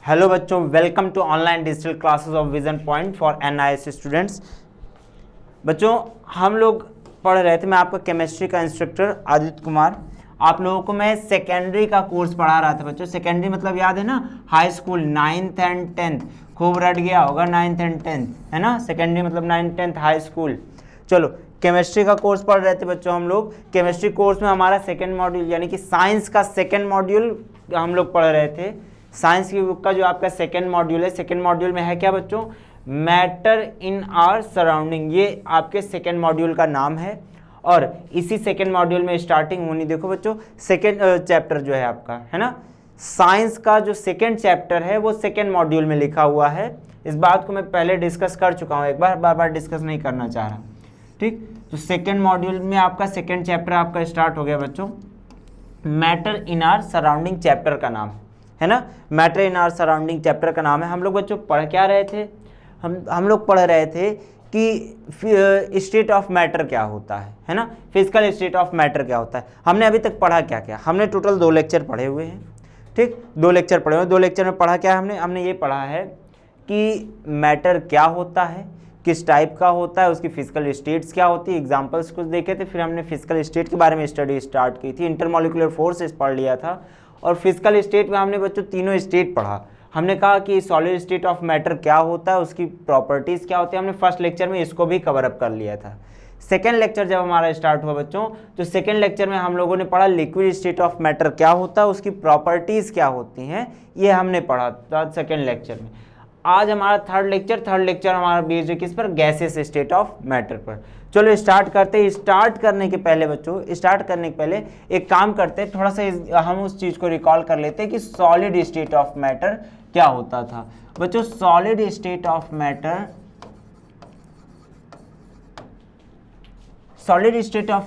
Hello बच्चों, welcome to online digital classes of Vision Point for NIS students. बच्चों, हम लोग पढ़ रहे थे, मैं आपका केमिस्ट्री का इंस्ट्रक्टर आदित्य कुमार। आप लोगों को मैं सेकेंडरी का कोर्स पढ़ा रहा था। बच्चों, सेकेंडरी मतलब याद है ना, high school 9th and 10th। खूब रट गया होगा 9th एंड 10th, है ना। सेकेंडरी मतलब 9th 10th हाई स्कूल। चलो, केमिस्ट्री का कोर्स पढ़ रहे थे बच्चों हम लोग। केमिस्ट्री कोर्स में हमारा सेकेंड मॉड्यूल यानी कि साइंस का सेकेंड मॉड्यूल हम लोग पढ़ रहे थे। साइंस की बुक का जो आपका सेकेंड मॉड्यूल है, सेकेंड मॉड्यूल में है क्या बच्चों, मैटर इन आवर सराउंडिंग। ये आपके सेकेंड मॉड्यूल का नाम है और इसी सेकेंड मॉड्यूल में स्टार्टिंग होनी, देखो बच्चों, सेकेंड चैप्टर जो है आपका, है ना, साइंस का जो सेकेंड चैप्टर है वो सेकेंड मॉड्यूल में लिखा हुआ है। इस बात को मैं पहले डिस्कस कर चुका हूँ, एक बार बार डिस्कस नहीं करना चाह रहा। ठीक, तो सेकेंड मॉड्यूल में आपका सेकेंड चैप्टर आपका स्टार्ट हो गया बच्चों। Matter in our surrounding chapter का नाम है ना, matter in our surrounding chapter का नाम है। हम लोग बच्चों पढ़ क्या रहे थे, हम लोग पढ़ रहे थे कि स्टेट ऑफ मैटर क्या होता है ना, फिजिकल स्टेट ऑफ मैटर क्या होता है। हमने अभी तक पढ़ा क्या क्या, हमने टोटल 2 लेक्चर पढ़े हुए हैं। ठीक, 2 लेक्चर पढ़े हुए, 2 लेक्चर में पढ़ा क्या हमने ये पढ़ा है कि मैटर क्या होता है, किस टाइप का होता है, उसकी फिजिकल स्टेट्स क्या होती है, एग्जांपल्स कुछ देखे थे। फिर हमने फिजिकल स्टेट के बारे में स्टडी स्टार्ट की थी, इंटरमॉलिक्यूलर फोर्सेस पढ़ लिया था। और फिजिकल स्टेट में हमने बच्चों तीनों स्टेट पढ़ा। हमने कहा कि सॉलिड स्टेट ऑफ मैटर क्या होता है, उसकी प्रॉपर्टीज़ क्या होती है। हमने फर्स्ट लेक्चर में इसको भी कवर अप कर लिया था। सेकेंड लेक्चर जब हमारा स्टार्ट हुआ बच्चों, तो सेकेंड लेक्चर में हम लोगों ने पढ़ा लिक्विड स्टेट ऑफ मैटर क्या होता है, उसकी प्रॉपर्टीज़ क्या होती हैं, ये हमने पढ़ा था सेकेंड लेक्चर में। आज हमारा थर्ड लेक्चर हमारा बेस्ड है किस पर, गैसेस स्टेट ऑफ मैटर पर। चलो स्टार्ट करते हैं। स्टार्ट करने के पहले एक काम करते हैं, थोड़ा सा हम उस चीज़ को रिकॉल कर लेते हैं कि सॉलिड स्टेट ऑफ मैटर क्या होता था। बच्चों, सॉलिड स्टेट ऑफ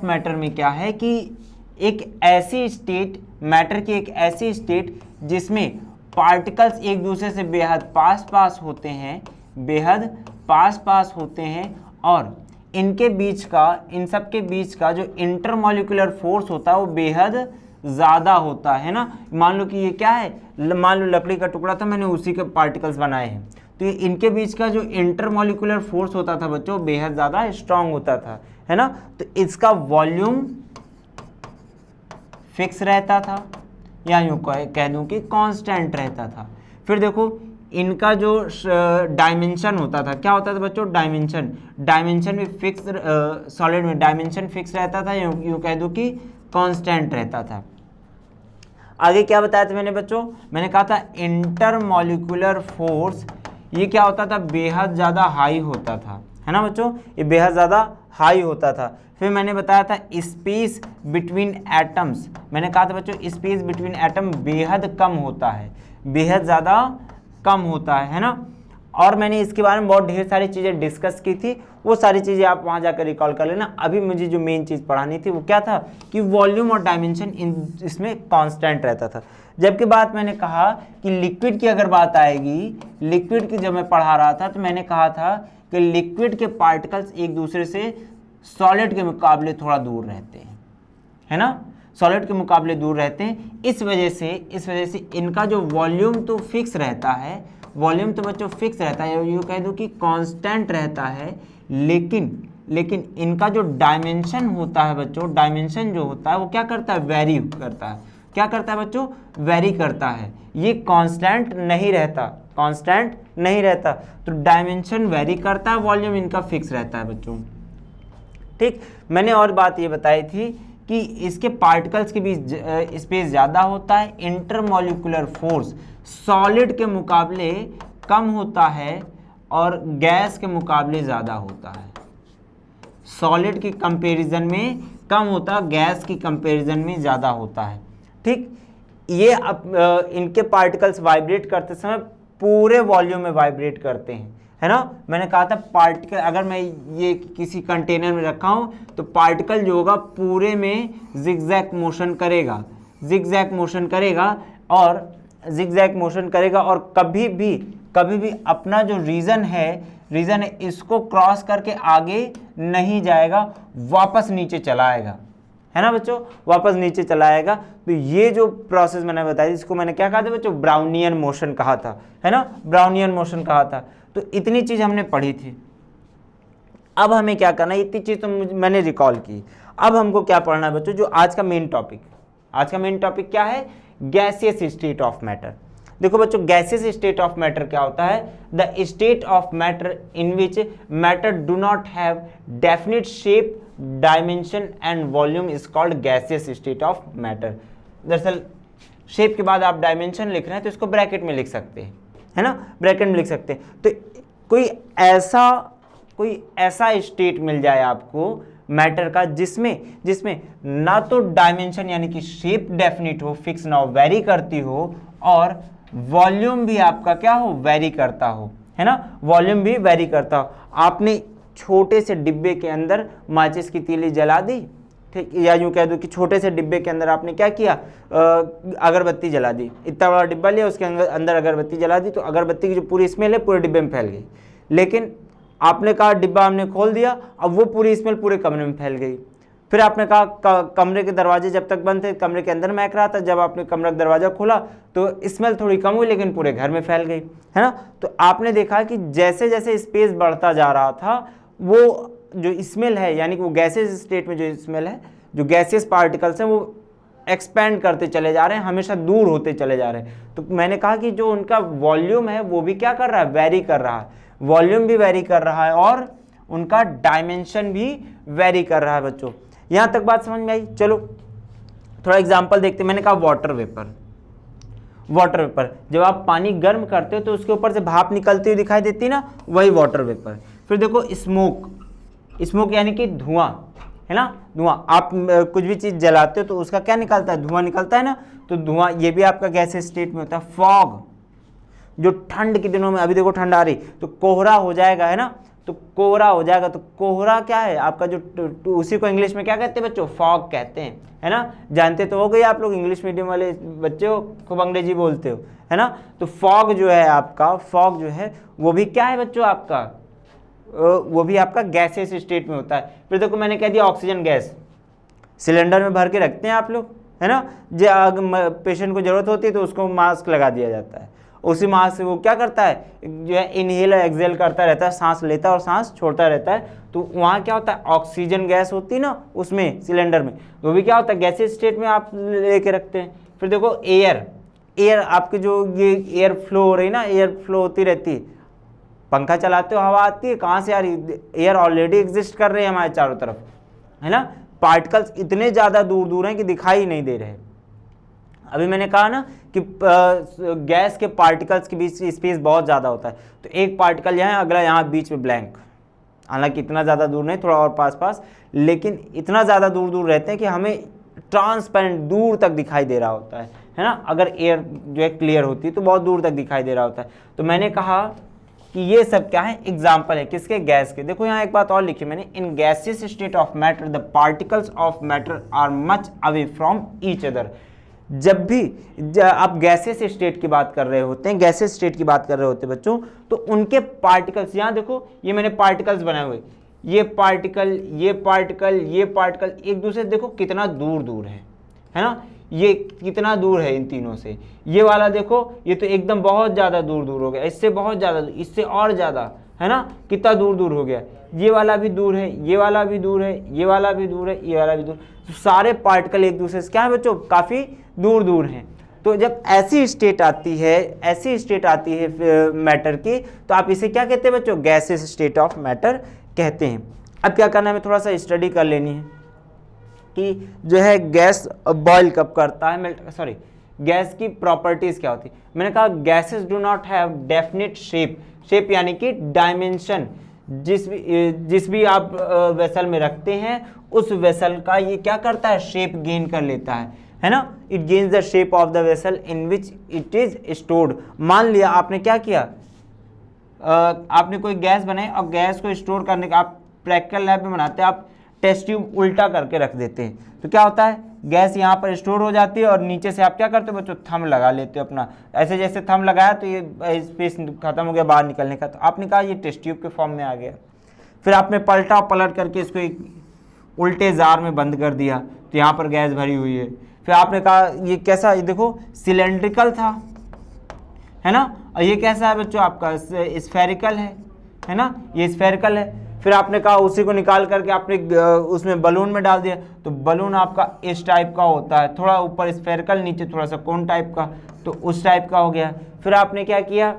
मैटर में क्या है कि एक ऐसी स्टेट, मैटर की एक ऐसी स्टेट जिसमें पार्टिकल्स एक दूसरे से बेहद पास होते हैं और इनके बीच का, इन सब के बीच का जो इंटरमॉलिक्यूलर फोर्स होता है वो बेहद ज़्यादा होता है ना। मान लो कि ये क्या है, मान लो लकड़ी का टुकड़ा था, मैंने उसी के पार्टिकल्स बनाए हैं, तो ये इनके बीच का जो इंटरमॉलिक्यूलर फोर्स होता था बच्चों बेहद ज़्यादा स्ट्रांग होता था, है ना। तो इसका वॉल्यूम फिक्स रहता था या यूँ कह दूँ कि कांस्टेंट रहता था। फिर देखो इनका जो डायमेंशन होता था, क्या होता था बच्चों, डायमेंशन भी फिक्स, सॉलिड में डायमेंशन फिक्स रहता था, यूँ कह दूँ कि कांस्टेंट रहता था। आगे क्या बताया था मैंने बच्चों, मैंने कहा था इंटरमॉलिक्यूलर फोर्स, ये क्या होता था, बेहद ज़्यादा हाई होता था, है ना बच्चों, ये बेहद ज़्यादा हाई होता था। फिर मैंने बताया था स्पेस बिटवीन एटम्स, मैंने कहा था बच्चों स्पेस बिटवीन एटम बेहद कम होता है, बेहद ज़्यादा कम होता है ना। और मैंने इसके बारे में बहुत ढेर सारी चीज़ें डिस्कस की थी, वो सारी चीज़ें आप वहाँ जाकर रिकॉल कर लेना। अभी मुझे जो मेन चीज़ पढ़ानी थी वो क्या था कि वॉल्यूम और डायमेंशन इसमें कांस्टेंट रहता था। जबकि बात मैंने कहा कि लिक्विड की अगर बात आएगी, लिक्विड की जब मैं पढ़ा रहा था तो मैंने कहा था कि लिक्विड के पार्टिकल्स एक दूसरे से सॉलिड के मुकाबले थोड़ा दूर रहते हैं, है ना, सॉलिड के मुकाबले दूर रहते हैं। इस वजह से इनका जो वॉल्यूम तो फिक्स रहता है, वॉल्यूम तो बच्चों फिक्स रहता है, यूँ कह दूँ कि कांस्टेंट रहता है, लेकिन इनका जो डायमेंशन होता है बच्चों, डायमेंशन जो होता है वो क्या करता है, वेरी करता है। क्या करता है बच्चों, वेरी करता है, ये कांस्टेंट नहीं रहता। तो डायमेंशन वेरी करता है, वॉल्यूम इनका फिक्स रहता है बच्चों। ठीक, मैंने और बात ये बताई थी कि इसके पार्टिकल्स के बीच स्पेस ज़्यादा होता है, इंटरमॉलिक्यूलर फोर्स सॉलिड के मुकाबले कम होता है और गैस के मुकाबले ज़्यादा होता है। सॉलिड की कंपैरिजन में कम होता है, गैस की कंपैरिजन में ज़्यादा होता है। ठीक, ये इनके पार्टिकल्स वाइब्रेट करते समय पूरे वॉल्यूम में वाइब्रेट करते हैं, है ना। मैंने कहा था पार्टिकल, अगर मैं ये किसी कंटेनर में रखा हूँ तो पार्टिकल जो होगा पूरे में जिगजैग मोशन करेगा और कभी भी अपना जो रीजन है इसको क्रॉस करके आगे नहीं जाएगा, वापस नीचे चला आएगा, है ना बच्चों, वापस नीचे चला आएगा। तो ये जो प्रोसेस मैंने बताया इसको मैंने क्या कहा था बच्चों, ब्राउनियन मोशन कहा था, है ना, ब्राउनियन मोशन कहा था। तो इतनी चीज हमने पढ़ी थी। अब हमें क्या करना है, इतनी चीज तो मैंने रिकॉल की। अब हमको क्या पढ़ना है बच्चों, जो आज का मेन टॉपिक, आज का मेन टॉपिक क्या है, गैसियस स्टेट ऑफ मैटर। देखो बच्चों, गैसियस स्टेट ऑफ मैटर क्या होता है, the state of matter in which matter do not have definite shape, dimension and volume is called gaseous state of matter. दरअसल shape के बाद आप डायमेंशन लिख रहे हैं तो इसको ब्रैकेट में लिख सकते हैं, है ना, ब्रैकेट में लिख सकते हैं। तो कोई ऐसा स्टेट मिल जाए आपको मैटर का जिसमें ना तो डायमेंशन यानी कि शेप डेफिनिट हो, फिक्स ना हो, वेरी करती हो, और वॉल्यूम भी आपका क्या हो, वेरी करता हो, है ना, वॉल्यूम भी वेरी करता हो। आपने छोटे से डिब्बे के अंदर माचिस की तीली जला दी, ठीक, या यूं कह दो कि छोटे से डिब्बे के अंदर आपने क्या किया, अगरबत्ती जला दी। इतना बड़ा डिब्बा लिया, उसके अंदर अगरबत्ती जला दी, तो अगरबत्ती की जो पूरी स्मेल है पूरे डिब्बे में फैल गई। लेकिन आपने कहा डिब्बा हमने खोल दिया, अब वो पूरी स्मेल पूरे कमरे में फैल गई। फिर आपने कहा कमरे के दरवाजे जब तक बंद थे कमरे के अंदर महक रहा था, जब आपने कमरे का दरवाजा खोला तो स्मेल थोड़ी कम हुई लेकिन पूरे घर में फैल गई, है ना। तो आपने देखा कि जैसे जैसे स्पेस बढ़ता जा रहा था, वो जो स्मेल है यानी कि वो गैसेस स्टेट में जो स्मेल है, जो गैसियस पार्टिकल्स हैं वो एक्सपेंड करते चले जा रहे हैं, हमेशा दूर होते चले जा रहे हैं। तो मैंने कहा कि जो उनका वॉल्यूम है वो भी क्या कर रहा है, वेरी कर रहा है, वॉल्यूम भी वेरी कर रहा है और उनका डायमेंशन भी वेरी कर रहा है। बच्चों यहां तक बात समझ में आई? चलो थोड़ा एग्जांपल देखते हैं। मैंने कहा वाटर वेपर, वाटर वेपर जब आप पानी गर्म करते हो तो उसके ऊपर से भाप निकलती हुई दिखाई देती है ना, वही वाटर वेपर। फिर देखो स्मोक, स्मोक यानी कि धुआं, है ना, धुआं। आप कुछ भी चीज जलाते हो तो उसका क्या निकलता है, धुआं निकलता है ना, तो धुआं ये भी आपका गैसियस स्टेट में होता है। फॉग, जो ठंड के दिनों में, अभी देखो ठंड आ रही तो कोहरा हो जाएगा, है ना, तो कोहरा हो जाएगा। तो कोहरा क्या है आपका, जो उसी को इंग्लिश में क्या कहते हैं बच्चों, फॉग कहते हैं, है ना। जानते तो हो गए आप लोग, इंग्लिश मीडियम वाले बच्चे हो, खूब अंग्रेजी बोलते हो, है ना। तो फॉग जो है आपका, फॉग जो है वो भी क्या है बच्चों आपका, वो भी आपका गैसियस स्टेट में होता है। फिर देखो मैंने कह दिया ऑक्सीजन गैस, सिलेंडर में भर के रखते हैं आप लोग, है ना, जो पेशेंट को जरूरत होती है तो उसको मास्क लगा दिया जाता है, उसी मास्क से वो क्या करता है, जो है इनहेल एक्सहेल करता रहता है, सांस लेता है और सांस छोड़ता रहता है। तो वहाँ क्या होता है, ऑक्सीजन गैस होती है ना उसमें, सिलेंडर में, वो भी क्या होता है, गैसियस स्टेट में आप लेके रखते हैं। फिर देखो एयर, एयर आपके जो ये एयर फ्लो हो रही है ना, एयर फ्लो होती रहती है, पंखा चलाते हो हवा आती है, कहाँ से आ रही, एयर ऑलरेडी एग्जिस्ट कर रहे हैं हमारे चारों तरफ, है ना। पार्टिकल्स इतने ज़्यादा दूर दूर हैं कि दिखाई नहीं दे रहे। अभी मैंने कहा ना कि गैस के पार्टिकल्स के बीच स्पेस बहुत ज़्यादा होता है, तो एक पार्टिकल यहाँ है, अगला यहाँ बीच में ब्लैंक, हालांकि इतना ज़्यादा दूर नहीं, थोड़ा और पास पास, लेकिन इतना ज़्यादा दूर दूर रहते हैं कि हमें ट्रांसपेरेंट दूर तक दिखाई दे रहा होता है ना। अगर एयर जो है क्लियर होती है तो बहुत दूर तक दिखाई दे रहा होता है। तो मैंने कहा कि ये सब क्या है, एग्जाम्पल है किसके, गैस के। देखो यहाँ एक बात और लिखी मैंने, in gaseous state of matter the particles of matter are much away from each other. जब भी आप गैसियस स्टेट की बात कर रहे होते हैं, गैसियस स्टेट की बात कर रहे होते हैं बच्चों, तो उनके पार्टिकल्स, यहाँ देखो ये मैंने पार्टिकल्स बनाए हुए, ये पार्टिकल, ये पार्टिकल, ये पार्टिकल एक दूसरे से देखो कितना दूर दूर है ना, ये कितना दूर है इन तीनों से। ये वाला देखो, ये तो एकदम बहुत ज़्यादा दूर दूर हो गया, इससे बहुत ज़्यादा, इससे और ज़्यादा, है ना, कितना दूर दूर हो गया। ये वाला भी दूर है, ये वाला भी दूर है, ये वाला भी दूर है, ये वाला भी दूर। तो सारे पार्टिकल एक दूसरे से क्या है बच्चों, काफ़ी दूर दूर हैं। तो जब ऐसी स्टेट आती है, ऐसी स्टेट आती है मैटर की, तो आप इसे क्या कहते हैं बच्चों, गैसियस स्टेट ऑफ मैटर कहते हैं। अब क्या करना है, हमें थोड़ा सा स्टडी कर लेनी है कि जो है गैस बॉयल कब करता है, मेल्ट, सॉरी, गैस की प्रॉपर्टीज क्या होती है। मैंने कहा gases do not have definite shape, shape यानी कि डायमेंशन। जिस भी आप वेसल में रखते हैं उस वेसल का ये क्या करता है, शेप गेन कर लेता है ना। It gains the shape of the vessel in which it is stored. मान लिया आपने क्या किया, आपने कोई गैस बनाई और गैस को स्टोर करने का, आप प्रैक्टिकल लैब में बनाते हैं, आप टेस्ट ट्यूब उल्टा करके रख देते हैं, तो क्या होता है, गैस यहाँ पर स्टोर हो जाती है और नीचे से आप क्या करते हो बच्चों, थंब लगा लेते हो अपना। ऐसे जैसे थंब लगाया तो ये स्पेस खत्म हो गया बाहर निकलने का, तो आपने कहा ये टेस्ट ट्यूब के फॉर्म में आ गया। फिर आपने पलटा पलट करके इसको एक उल्टे जार में बंद कर दिया, तो यहाँ पर गैस भरी हुई है। फिर आपने कहा ये कैसा, ये देखो सिलेंड्रिकल था, है ना, और ये कैसा है बच्चों आपका स्फेरिकल है ना, ये स्फेरिकल है। फिर आपने कहा उसी को निकाल करके आपने उसमें बलून में डाल दिया, तो बलून आपका इस टाइप का होता है, थोड़ा ऊपर स्फेरिकल नीचे थोड़ा सा कोन टाइप का, तो उस टाइप का हो गया। फिर आपने क्या किया,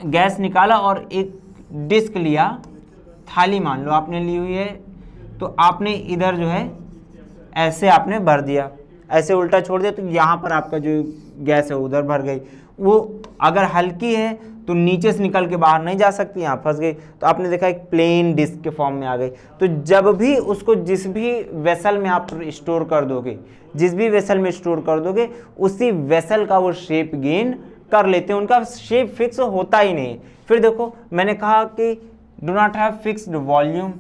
गैस निकाला और एक डिस्क लिया, थाली मान लो आपने ली हुई है, तो आपने इधर जो है ऐसे आपने भर दिया, ऐसे उल्टा छोड़ दिया, तो यहाँ पर आपका जो गैस है उधर भर गई। वो अगर हल्की है तो नीचे से निकल के बाहर नहीं जा सकती, यहाँ फंस गई, तो आपने देखा एक प्लेन डिस्क के फॉर्म में आ गई। तो जब भी उसको जिस भी वेसल में आप स्टोर कर दोगे, जिस भी वेसल में स्टोर कर दोगे, उसी वेसल का वो शेप गेन कर लेते हैं, उनका शेप फिक्स होता ही नहीं। फिर देखो मैंने कहा कि do not have fixed volume,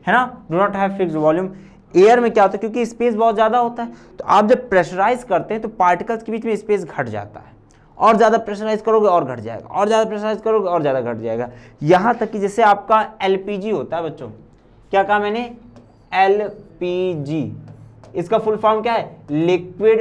है ना, do not have fixed volume. Air में क्या होता है, क्योंकि स्पेस बहुत ज़्यादा होता है, तो आप जब प्रेशराइज करते हैं तो पार्टिकल्स के बीच में स्पेस घट जाता है, और ज़्यादा प्रेशराइज करोगे और घट जाएगा, और ज़्यादा प्रेशराइज करोगे और ज़्यादा घट जाएगा। यहाँ तक कि जैसे आपका एलपीजी होता है बच्चों, क्या कहा मैंने, एलपीजी, इसका फुल फॉर्म क्या है, लिक्विड,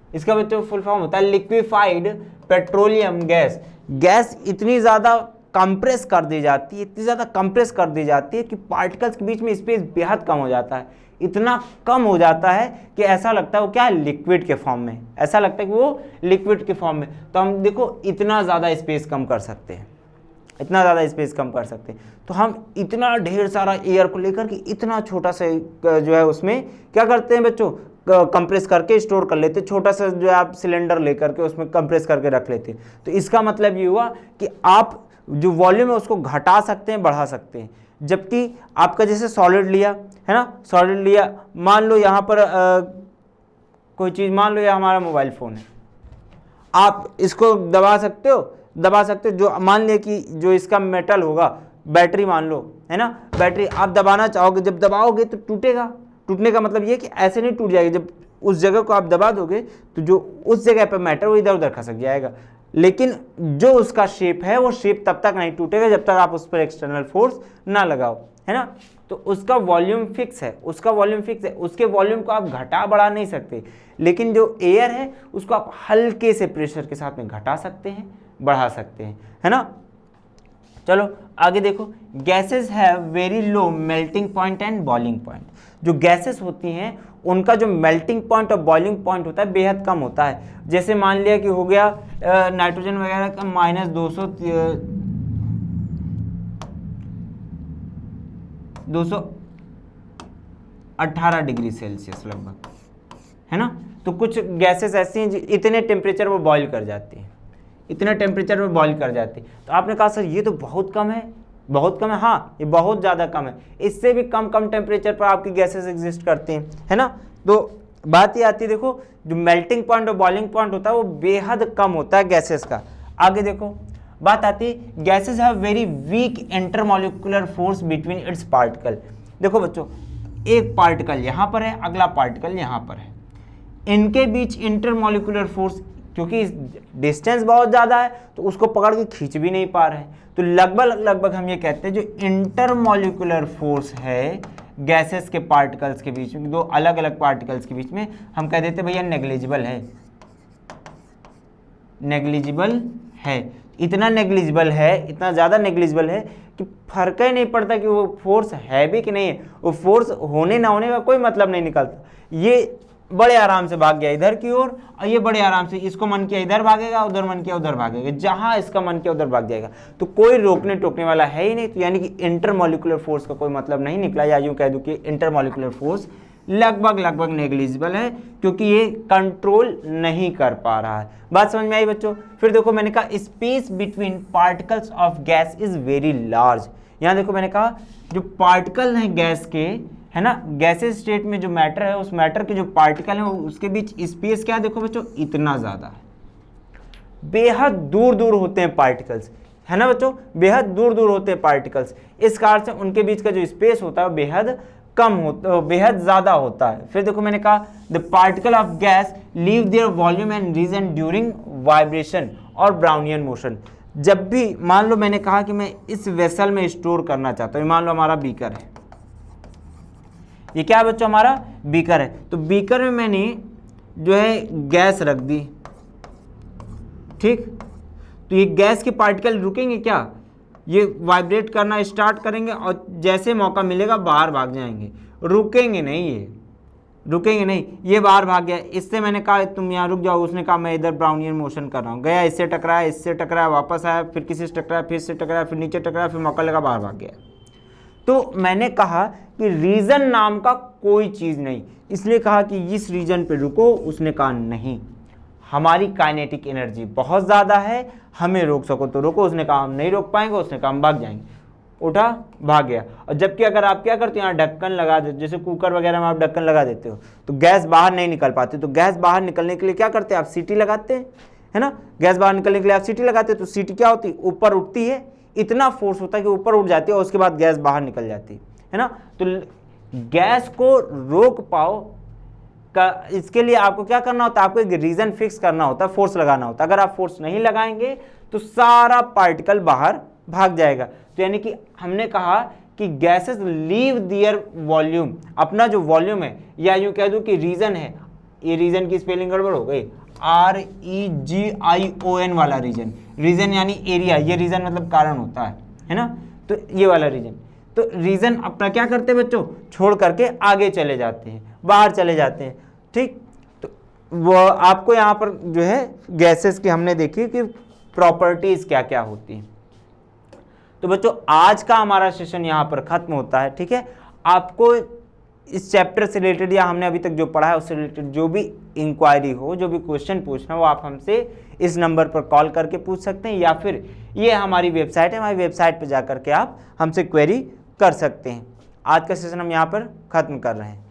इसका बच्चों फुल फॉर्म होता है लिक्विफाइड पेट्रोलियम गैस। गैस इतनी ज़्यादा कंप्रेस कर दी जाती है, इतनी ज़्यादा कंप्रेस कर दी जाती है कि पार्टिकल्स के बीच में स्पेस बेहद कम हो जाता है, इतना कम हो जाता है कि ऐसा लगता है वो क्या है, लिक्विड के फॉर्म में, ऐसा लगता है कि वो लिक्विड के फॉर्म में। तो हम देखो इतना ज़्यादा स्पेस कम कर सकते हैं, इतना ज़्यादा स्पेस कम कर सकते हैं। तो हम इतना ढेर सारा एयर को लेकर के इतना छोटा सा जो है उसमें क्या करते हैं बच्चों, कंप्रेस करके स्टोर कर लेते, छोटा सा जो है आप सिलेंडर लेकर के उसमें कंप्रेस करके रख लेते। तो इसका मतलब ये हुआ कि आप जो वॉल्यूम है उसको घटा सकते हैं, बढ़ा सकते हैं। जबकि आपका जैसे सॉलिड लिया है ना, सॉलिड लिया, मान लो यहाँ पर कोई चीज़, मान लो ये हमारा मोबाइल फ़ोन है, आप इसको दबा सकते हो, दबा सकते हो, जो मान लिया कि जो इसका मेटल होगा, बैटरी मान लो, है ना, बैटरी आप दबाना चाहोगे, जब दबाओगे तो टूटेगा। टूटने का मतलब ये कि ऐसे नहीं टूट जाएगी, जब उस जगह को आप दबा दोगे तो जो उस जगह पर मैटर वो इधर उधर खसक जाएगा, लेकिन जो उसका शेप है वो शेप तब तक नहीं टूटेगा जब तक आप उस पर एक्सटर्नल फोर्स ना लगाओ, है ना। तो उसका वॉल्यूम फिक्स है, उसका वॉल्यूम फिक्स है, उसके वॉल्यूम को आप घटा बढ़ा नहीं सकते, लेकिन जो एयर है उसको आप हल्के से प्रेशर के साथ में घटा सकते हैं, बढ़ा सकते हैं, है ना। चलो आगे देखो, gases have very low melting point and boiling point. जो गैसेस होती हैं उनका जो मेल्टिंग पॉइंट और बॉइलिंग पॉइंट होता है बेहद कम होता है। जैसे मान लिया कि हो गया नाइट्रोजन वगैरह का -218 डिग्री सेल्सियस लगभग, है ना। तो कुछ गैसेस ऐसी हैं इतने टेम्परेचर पर बॉईल कर जाती हैं, इतने टेम्परेचर पर बॉईल कर जाती है। तो आपने कहा सर ये तो बहुत कम है, बहुत कम है, हाँ ये बहुत ज़्यादा कम है, इससे भी कम टेम्परेचर पर आपकी गैसेस एग्जिस्ट करती हैं, है ना। तो बात ये आती है, देखो जो मेल्टिंग पॉइंट और बॉइलिंग पॉइंट होता है वो बेहद कम होता है गैसेस का। आगे देखो बात आती है, gases have very weak intermolecular force between its particle. देखो बच्चों, एक पार्टिकल यहाँ पर है, अगला पार्टिकल यहाँ पर है, इनके बीच इंटरमॉलिक्यूलर फोर्स, क्योंकि डिस्टेंस बहुत ज़्यादा है तो उसको पकड़ के खींच भी नहीं पा रहे हैं, तो लगभग हम ये कहते हैं जो इंटरमॉलिक्यूलर फोर्स है गैसेस के पार्टिकल्स के बीच में, दो अलग अलग पार्टिकल्स के बीच में, हम कह देते भैया नेग्लिजिबल है, नेग्लिजिबल है। इतना नेग्लिजिबल है, इतना ज़्यादा नेग्लिजिबल है कि फर्क ही नहीं पड़ता कि वो फोर्स है भी कि नहीं है, वो फोर्स होने ना होने का कोई मतलब नहीं निकलता। ये बड़े आराम से भाग गया इधर की ओर, और ये बड़े आराम से, इसको मन किया इधर भागेगा, उधर मन किया उधर भागेगा, जहां इसका मन किया उधर भाग जाएगा, तो कोई रोकने टोकने वाला है ही नहीं। तो यानी कि इंटरमॉलिक्यूलर फोर्स का कोई मतलब नहीं निकला, या यूं कह दूं कि इंटरमॉलिक्यूलर फोर्स लगभग नेग्लिजिबल है, क्योंकि ये कंट्रोल नहीं कर पा रहा है। बात समझ में आई बच्चों। फिर देखो मैंने कहा space between particles of gas is very large. यहाँ देखो मैंने कहा जो पार्टिकल हैं गैस के, है ना, गैसेस स्टेट में जो मैटर है, उस मैटर के जो पार्टिकल हैं उसके बीच स्पेस क्या है, देखो बच्चों इतना ज़्यादा है, बेहद दूर दूर होते हैं पार्टिकल्स, है ना बच्चों, बेहद दूर दूर होते हैं पार्टिकल्स। इस कारण से उनके बीच का जो स्पेस होता है बेहद कम होता, बेहद ज़्यादा होता है। फिर देखो मैंने कहा the particle of gas leave their volume and reason during vibration और ब्राउनियन मोशन। जब भी मान लो मैंने कहा कि मैं इस वेसल में स्टोर करना चाहता हूँ, मान लो हमारा बीकर है, ये क्या है बच्चों, हमारा बीकर है। तो बीकर में मैंने जो है गैस रख दी, ठीक। तो ये गैस के पार्टिकल रुकेंगे क्या, ये वाइब्रेट करना स्टार्ट करेंगे और जैसे मौका मिलेगा बाहर भाग जाएंगे, रुकेंगे नहीं, ये रुकेंगे नहीं। ये बाहर भाग गया, इससे मैंने कहा तुम यहाँ रुक जाओ, उसने कहा मैं इधर ब्राउनियन मोशन कर रहा हूँ, गया इससे टकराया, इससे टकराया, वापस आया, फिर किसी से टकराया, फिर से टकराया, फिर नीचे टकराया, फिर मौका लगा बाहर भाग गया। तो मैंने कहा कि रीजन नाम का कोई चीज़ नहीं, इसलिए कहा कि इस रीजन पे रुको, उसने कहा नहीं, हमारी काइनेटिक एनर्जी बहुत ज़्यादा है, हमें रोक सको तो रोको, उसने कहा हम नहीं रोक पाएंगे, उसने कहा हम भाग जाएंगे, उठा भाग गया। और जबकि अगर आप क्या करते हो, यहाँ ढक्कन लगा देते, जैसे कुकर वगैरह में आप ढक्कन लगा देते हो तो गैस बाहर नहीं निकल पाती, तो गैस बाहर निकलने के लिए क्या करते हैं, आप सीटी लगाते हैं, है ना। गैस बाहर निकलने के लिए आप सीटी लगाते हैं, तो सीटी क्या होती है, ऊपर उठती है, इतना फोर्स होता है कि ऊपर उठ जाती है और उसके बाद गैस बाहर निकल जाती है ना। तो गैस को रोक पाओ का, इसके लिए आपको क्या करना होता है, आपको एक रीजन फिक्स करना होता है, फोर्स लगाना होता है। अगर आप फोर्स नहीं लगाएंगे तो सारा पार्टिकल बाहर भाग जाएगा। तो यानी कि हमने कहा कि गैसेस लीव दियर वॉल्यूम, अपना जो वॉल्यूम है, या यूं कह दूं कि रीजन है, ये रीजन की स्पेलिंग गड़बड़ हो गई, REGION वाला रीजन, रीजन यानी एरिया, ये रीजन मतलब कारण होता है ना। तो ये वाला रीजन, तो रीजन अपना क्या करते हैं बच्चों, छोड़ करके आगे चले जाते हैं, बाहर चले जाते हैं, ठीक। तो वो आपको यहाँ पर जो है गैसेस की हमने देखी कि प्रॉपर्टीज क्या क्या होती हैं। तो बच्चों आज का हमारा सेशन यहाँ पर खत्म होता है, ठीक है। आपको इस चैप्टर से रिलेटेड या हमने अभी तक जो पढ़ा है उससे रिलेटेड जो भी इंक्वायरी हो, जो भी क्वेश्चन पूछना हो, आप हमसे इस नंबर पर कॉल करके पूछ सकते हैं, या फिर ये हमारी वेबसाइट है, हमारी वेबसाइट पर जा करके आप हमसे क्वेरी कर सकते हैं। आज का सेशन हम यहाँ पर ख़त्म कर रहे हैं।